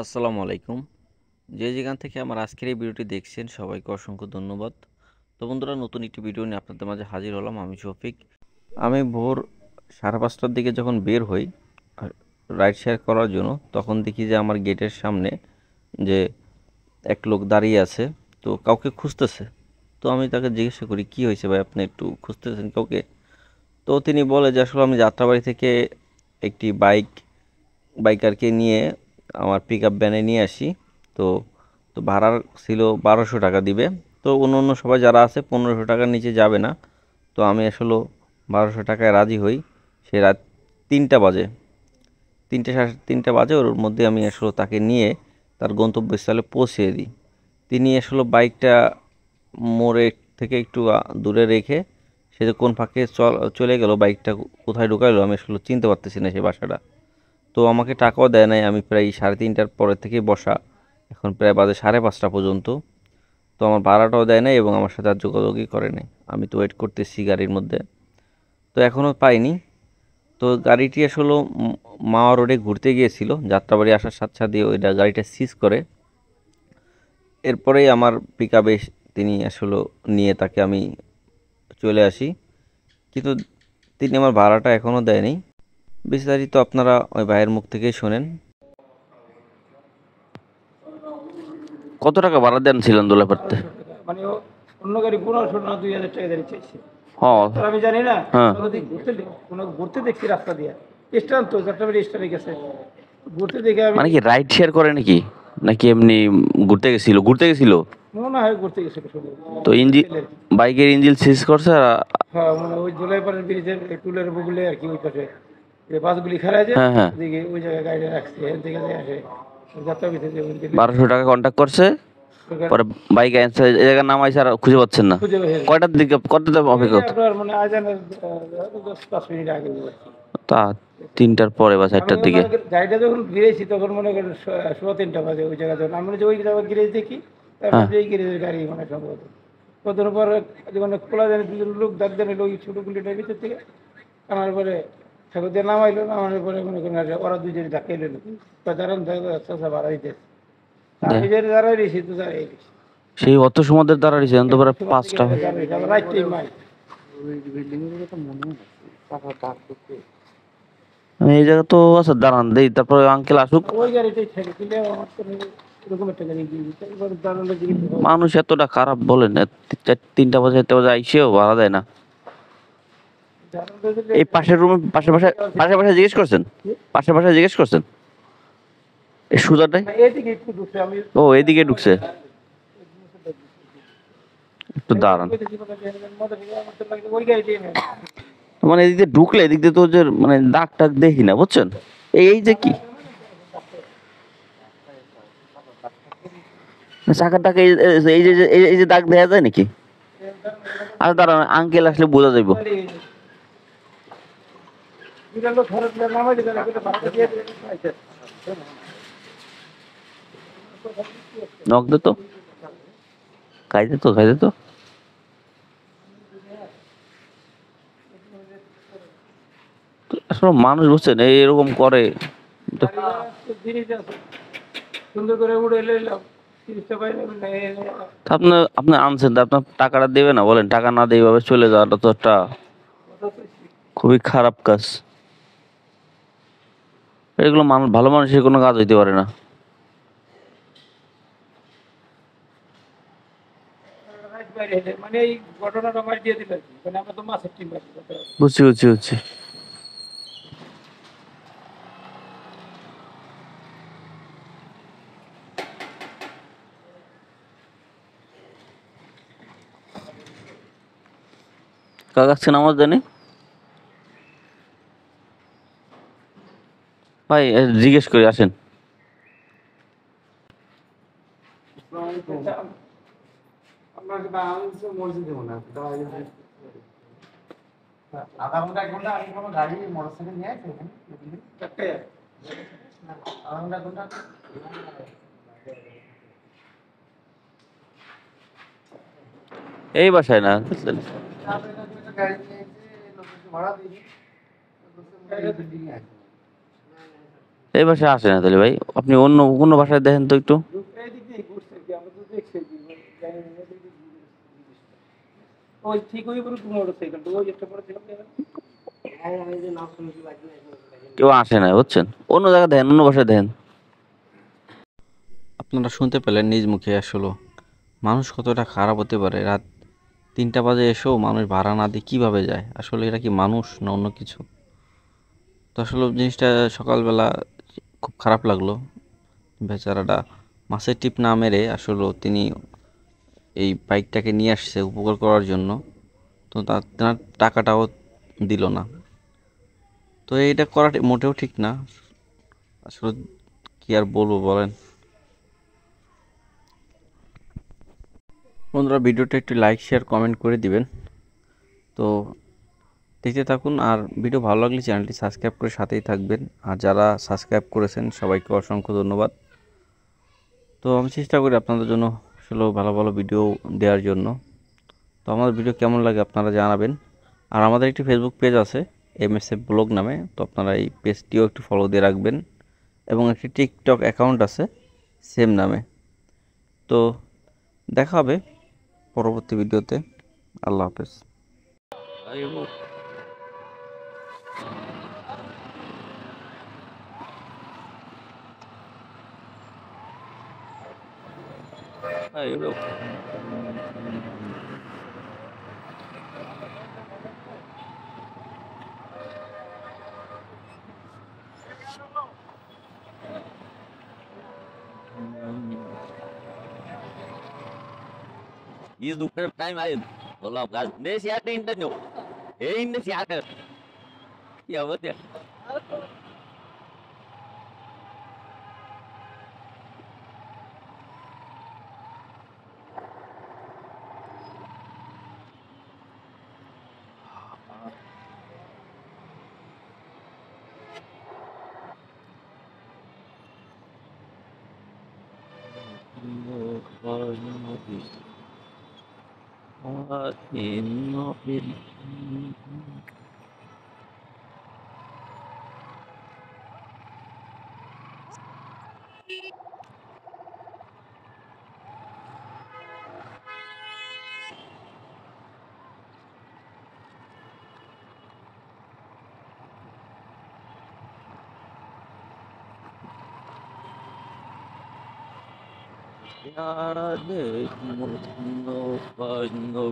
আসসালামু আলাইকুম। যে যেখান থেকে আমার আজকের এই ভিডিওটি দেখছেন সবাইকে অসংখ্য ধন্যবাদ। তো বন্ধুরা, নতুন একটি ভিডিও নিয়ে আপনাদের মাঝে হাজির হলাম। আমি শফিক। আমি ভোর 5:30টার দিকে যখন বের হই রাইড শেয়ার করার জন্য, তখন দেখি যে আমার গেটের সামনে যে এক লোক দাঁড়িয়ে আছে, তো কাউকে খুঁজতেছে। তো আমি তাকে জিজ্ঞাসা করি, কি হয়েছে ভাই, আপনি একটু খুঁজতেছেন কাউকে? তো তিনি বলে যে আসলে আমি যাত্রাবাড়ি থেকে একটি বাইকারকে নিয়ে আমার পিক আপ ভ্যানে নিয়ে আসি। তো তো ভাড়া ছিল 1200 টাকা দিবে। তো অন্য অন্য সবাই যারা আছে 1500 টাকার নিচে যাবে না। তো আমি আসলে 1200 টাকায় রাজি হই। সে রাত 3টা বাজে, 3টে সাড়ে 3টা বাজে, ওর মধ্যে আমি আসলে তাকে নিয়ে তার গন্তব্যস্থলে পৌঁছে দিই। তিনি আসলে বাইকটা মোড়ে থেকে একটু দূরে রেখে সে যে কোন ফাঁকে চলে গেল, বাইকটা কোথায় ঢুকাইলো আমি আসলে চিনতে পারতেছি না সেই বাসাটা। তো আমাকে টাকাও দেয় নাই। আমি প্রায় 3:30টার পরের থেকেই বসা, এখন প্রায় বাজে 5:30 পর্যন্ত। তো আমার ভাড়াটাও দেয় নাই এবং আমার সাথে আর যোগাযোগই করে নাই। আমি তো ওয়েট করতেছি গাড়ির মধ্যে, তো এখনও পাইনি। তো গাড়িটি আসলে মাওয়া রোডে ঘুরতে গিয়েছিল, যাত্রাবাড়ি আসার সাথে সাথে ওইটা গাড়িটা সিজ করে। এরপরেই আমার পিক আপে তিনি আসলে নিয়ে তাকে আমি চলে আসি, কিন্তু তিনি আমার ভাড়াটা এখনও দেয়নি। বিস্তারিত আপনারা ওই ভাইয়ের মুখ থেকেই শোনেন। কত টাকা ভাড়া দেন ছিলেন দোলাপাড়াতে? 1200 টাকা মানে অন্য গাড়ি 1500 না 2000 টাকা গাড়ি চাইছে। হ্যাঁ। আর আমি জানি না, হ্যাঁ। কোনো ঘুরতে দেখছি রাস্তা দিয়ে স্ট্যান্ড, তো যাত্রাবাড়ি স্ট্যান্ডে গেছে ঘুরতে দেখে আমি মানে কি রাইড শেয়ার করে নাকি, নাকি এমনি ঘুরতে গেছিল? মনে হয় ঘুরতে গেছিল শুধু। তো বাইকের ইঞ্জিন সিজ করছে আর হ্যাঁ, মানে ওই জোলাইপাড়ের ব্রিজের টুলের বগুলে আর কি, ওই পাশে যে বাসগুলি খারায় যায়, হ্যাঁ, হ্যাঁ, ওদিকে ওই জায়গায় গাড়িটা রাখছে, এখান থেকে যে আসে যাত্রাবাড়িতে যে 1200 টাকা কন্ট্যাক্ট করছে। পরে বাইক এই জায়গায় নামাইছে আর খুঁজে পাচ্ছেন না। খুঁজে পেয়ে কয়টার অপেক্ষা করতে? আপনার মানে আজানের 10-5 মিনিট আগে বলছি। তা 3টার পরে বা আমি 4টার কিন্তু দিকে। মনে করি গাড়িটা যখন গিরেছি তখন মনে করেন 3:15 বাজে ওই জায়গা, যখন আমি মনে হচ্ছে ওই জায়গায় গিরেজ দেখি, তারপর হ্যাঁ, যে এই গিরেজের গাড়ি মানে সম্ভবত কতদিন পর যখন খোলা যায় দুজন লোক দাঁড় দেন ওই ছোটো গুলিটার ভিতর থেকে আনার পরে ঠাকুর দিয়ে নামাইলো, নামানোর পরে মনে করেন ওরা দুজনে ধাক্কাই নিল, দাঁড়ান চাষা ভাড়া দিতে আমি যে দাঁড়াই রয়েছি তো দাঁড়াই রয়েছি সেই অত সময় দাঁড়াইছেন তো পরে 5টা। আবার রাইট টাইম মাই এই জায়গা তো আচ্ছা, দাঁড়ান দেই, তারপরে আঙ্কেল আসুক। ওই গাড়িটাই থাকে দিলে আমার তো এরকম একটা গাড়ি দিয়ে দিতে এবার দাঁড়ানো জিনিস মানুষ এতটা খারাপ বলেন, 3টা বাজে 4টা বাজে আইসেও ভাড়া দেয় না। এই পাশের রুমে পাশে জিজ্ঞেস করছেন? পাশে জিজ্ঞেস করছেন এই সুজাটাই? এদিকে একটু ঢুকছে আমি ও, এদিকে ঢুকছে। একটু দাঁড়ান। ওই গাড়িটাই নেই। মানে এদিক দিয়ে ঢুকলে এদিক দিয়ে তো যে মানে দাগ টাগ দেখি না, বুঝছেন? এই যে কি চাকার টাকা, এই যে দাগ দেখা যায় নাকি? আর দাঁড়ান, আঙ্কেল আসলে বোঝা যাইব। নক দে তো, খাইতে তো। আসলে মানুষ বুঝছেন এরকম করে। তো সুন্দর করে উড়ে এলাম 30 টাকা আপনি আপনি আনছেন তো, আপনার টাকাটা দেবে না বলেন? টাকা না দিয়ে এভাবে চলে যাওয়াটা তো একটা খুবই খারাপ কাজ। এগুলো মানুষ, ভালো মানুষের কোনো কাজ হইতে পারে না। মানে এই ঘটনাটা আমার দিয়ে দিল আর কি, মানে আমরা তো মাছের টিম আছি। বুঝছি। কাকাচ্ছে নামাজ জানি ভাই, জিজ্ঞেস করি, আসেন। আধা ঘন্টা 1 ঘন্টা আগে কোনো গাড়ি মোটরসাইকেল নিয়ে আসে এখানে? আধা ঘন্টা 1 ঘন্টা এই বাসায় না, বুঝছেন? গাড়ি নিয়ে এসে লোকেশন ভাড়া দিয়ে এই বাসায় আসে না তাহলে ভাই, আপনি অন্য কোনো বাসায় দেখেন তো একটু। এদিক দিয়ে ঘুরছে কি আমরা তো দেখছি যে জানি না এদিক দিয়ে ঘুরে। ওই ঠিক ওই করে মোটরসাইকেলটা ওই একটা মোটরসাইকেল দেখেন। হ্যাঁ আমি যে নাম শুনেছি বাকি না কেউ আসে না বুঝছেন, অন্য জায়গায় দেখেন, অন্য বাসায় দেখেন। আপনারা শুনতে পেলেন নিজ মুখে আসলে মানুষ কতটা খারাপ হতে পারে। রাত 3টা বাজে এসেও মানুষ ভাড়া না দিয়ে কীভাবে যায়, আসলে এরা কি মানুষ না অন্য কিছু? তো আসলে জিনিসটা সকালবেলা খুব খারাপ লাগলো। বেচারাটা মাছের টিপ না মেরে আসলে তিনি এই বাইকটাকে নিয়ে আসছে উপকার করার জন্য, তো তার টাকাটাও দিল না। তো এইটা করা মোটেও ঠিক না আসলে, কি আর বলবো বলেন। বন্ধুরা ভিডিওটা একটু লাইক শেয়ার কমেন্ট করে দিবেন। তো দেখতে থাকুন, আর ভিডিও ভালো লাগলে চ্যানেলটি সাবস্ক্রাইব করে সাথেই থাকবেন। আর যারা সাবস্ক্রাইব করেছেন সবাইকে অসংখ্য ধন্যবাদ। তো আমি চেষ্টা করি আপনাদের জন্য আসলে ভালো ভালো ভিডিও দেওয়ার জন্য। তো আমাদের ভিডিও কেমন লাগে আপনারা জানাবেন। আর আমাদের একটি ফেসবুক পেজ আছে MSF ব্লগ নামে, তো আপনারা এই পেজটিও একটু ফলো দিয়ে রাখবেন। এবং একটি টিকটক অ্যাকাউন্ট আছে সেম নামে। তো দেখা হবে পরবর্তী ভিডিওতে। আল্লাহ হাফেজ। Isso do time aí. Olá, nesse ato ainda não. Ainda se ato. E a outra. Yara de no, no, no, no,